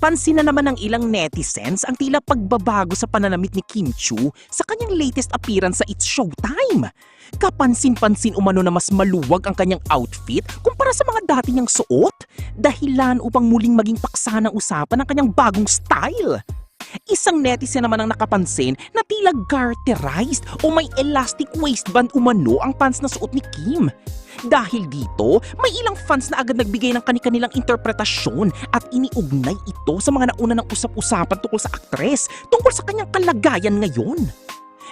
Napansin na naman ng ilang netizens ang tila pagbabago sa pananamit ni Kim Chiu sa kanyang latest appearance sa It's Showtime. Kapansin-pansin umano na mas maluwag ang kanyang outfit kumpara sa mga dati niyang suot, dahilan upang muling maging paksa ng usapan ang kanyang bagong style. Isang netizen naman ang nakapansin na tila garterized o may elastic waistband umano ang pants na suot ni Kim. Dahil dito, may ilang fans na agad nagbigay ng kani-kanilang interpretasyon at iniugnay ito sa mga nauna ng usap-usapan tungkol sa aktres tungkol sa kanyang kalagayan ngayon.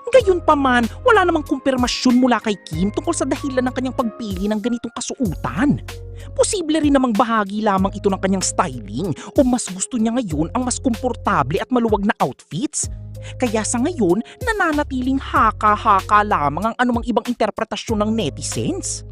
Gayunpaman, wala namang kumpirmasyon mula kay Kim tungkol sa dahilan ng kanyang pagpili ng ganitong kasuutan. Posible rin namang bahagi lamang ito ng kanyang styling o mas gusto niya ngayon ang mas komportable at maluwag na outfits. Kaya sa ngayon, nananatiling haka-haka lamang ang anumang ibang interpretasyon ng netizens.